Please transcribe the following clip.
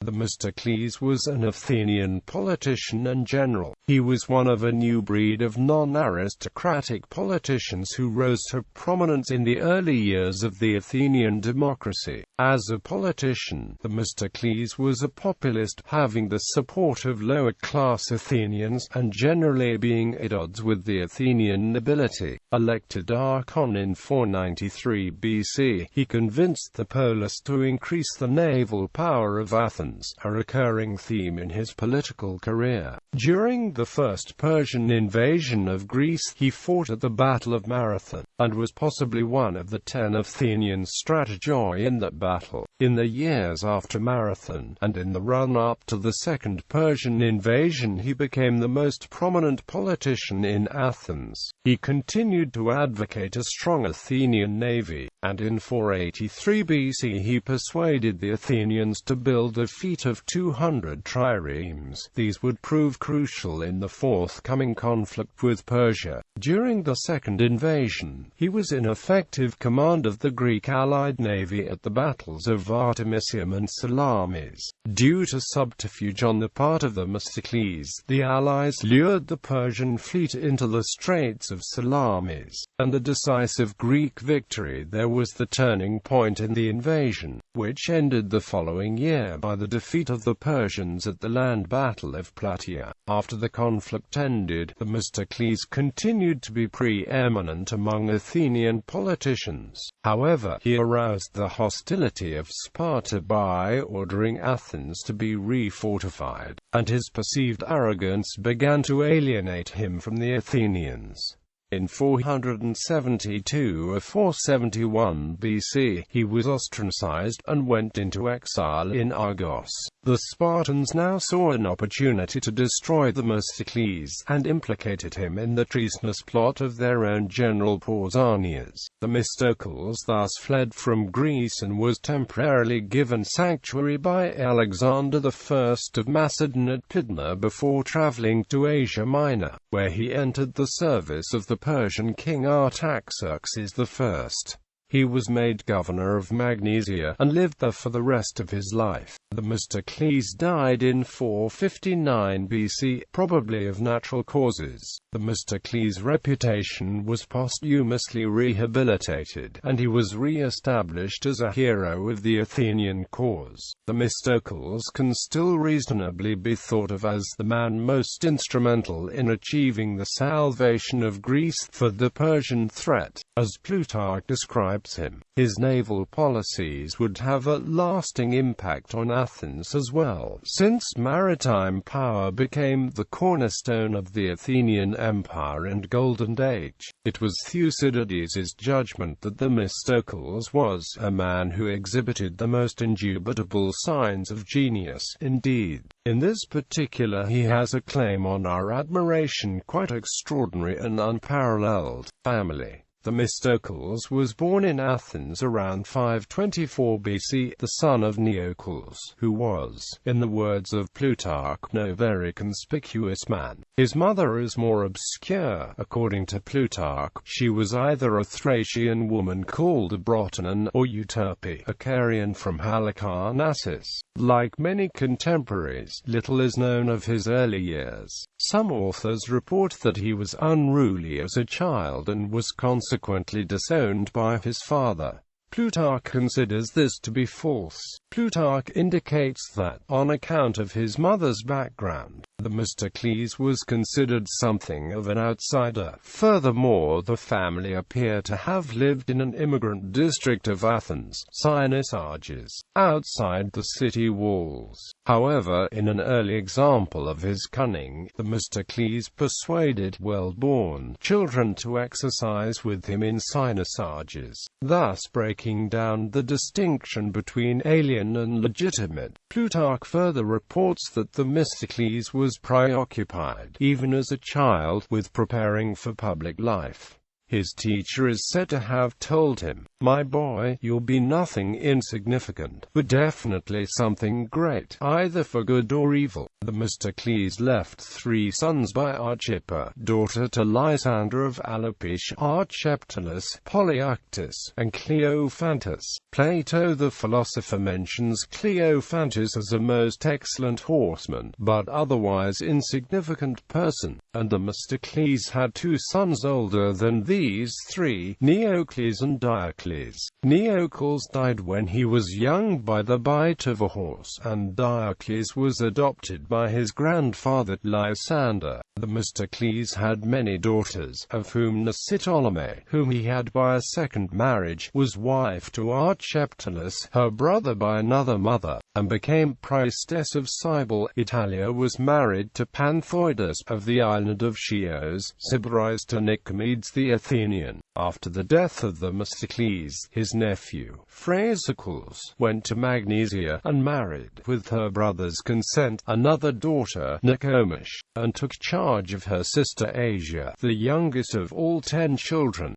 Themistocles was an Athenian politician and general. He was one of a new breed of non-aristocratic politicians who rose to prominence in the early years of the Athenian democracy. As a politician, Themistocles was a populist, having the support of lower-class Athenians, and generally being at odds with the Athenian nobility. Elected archon in 493 BC, he convinced the polis to increase the naval power of Athens, a recurring theme in his political career. During the first Persian invasion of Greece, he fought at the Battle of Marathon, and was possibly one of the 10 Athenian strategoi in that battle. In the years after Marathon, and in the run-up to the second Persian invasion, he became the most prominent politician in Athens. He continued to advocate a strong Athenian navy, and in 483 BC he persuaded the Athenians to build a fleet of 200 triremes. These would prove crucial in the forthcoming conflict with Persia. During the second invasion, he was in effective command of the Greek allied navy at the battles of Artemisium and Salamis. Due to subterfuge on the part of Themistocles, the allies lured the Persian fleet into the Straits of Salamis, and the decisive Greek victory there was the turning point in the invasion, which ended the following year by the defeat of the Persians at the land battle of Plataea. After the conflict ended, Themistocles continued to be preeminent among Athenian politicians. However, he aroused the hostility of Sparta by ordering Athens to be refortified, and his perceived arrogance began to alienate him from the Athenians. In 472 or 471 BC, he was ostracized, and went into exile in Argos. The Spartans now saw an opportunity to destroy Themistocles, and implicated him in the treasonous plot of their own general Pausanias. Themistocles thus fled from Greece and was temporarily given sanctuary by Alexander I of Macedon at Pydna before traveling to Asia Minor, where he entered the service of the Persian king Artaxerxes I. He was made governor of Magnesia, and lived there for the rest of his life. Themistocles died in 459 BC, probably of natural causes. Themistocles' reputation was posthumously rehabilitated, and he was re-established as a hero of the Athenian cause. Themistocles can still reasonably be thought of as the man most instrumental in achieving the salvation of Greece for the Persian threat, as Plutarch describes him. His naval policies would have a lasting impact on Athens as well, since maritime power became the cornerstone of the Athenian Empire and Golden Age. It was Thucydides' judgment that Themistocles was a man who exhibited the most indubitable signs of genius. Indeed, in this particular he has a claim on our admiration, quite extraordinary and unparalleled. Family. Themistocles was born in Athens around 524 BC, the son of Neocles, who was, in the words of Plutarch, no very conspicuous man. His mother is more obscure. According to Plutarch, she was either a Thracian woman called Abrotanon, or Euterpe, a Carian from Halicarnassus. Like many contemporaries, little is known of his early years. Some authors report that he was unruly as a child and was consequently disowned by his father. Plutarch considers this to be false. Plutarch indicates that, on account of his mother's background, Themistocles was considered something of an outsider. Furthermore, the family appear to have lived in an immigrant district of Athens, Themistocles, outside the city walls. However, in an early example of his cunning, Themistocles persuaded well-born children to exercise with him in Themistocles, thus breaking down the distinction between alien and legitimate. Plutarch further reports that Themistocles was preoccupied, even as a child, with preparing for public life. His teacher is said to have told him, "My boy, you'll be nothing insignificant, but definitely something great, either for good or evil." Themistocles left 3 sons by Archippa, daughter to Lysander of Alopecia, Archeptolus, Polyactus, and Cleophantus. Plato the philosopher mentions Cleophantus as a most excellent horseman, but otherwise insignificant person, and Themistocles had 2 sons older than these 3, Neocles and Diocles. Neocles died when he was young by the bite of a horse, and Diocles was adopted by his grandfather Lysander. Themistocles had many daughters, of whom Ptolemy, whom he had by a second marriage, was wife to Archeptolus, her brother by another mother, and became priestess of Cybele. Italia was married to Panthoidas of the island of Chios, Sybaris to Nicomedes the Athenian. After the death of Themistocles, his nephew, Phrasicles, went to Magnesia, and married, with her brother's consent, another daughter, Nicomedes, and took charge of her sister Asia, the youngest of all 10 children.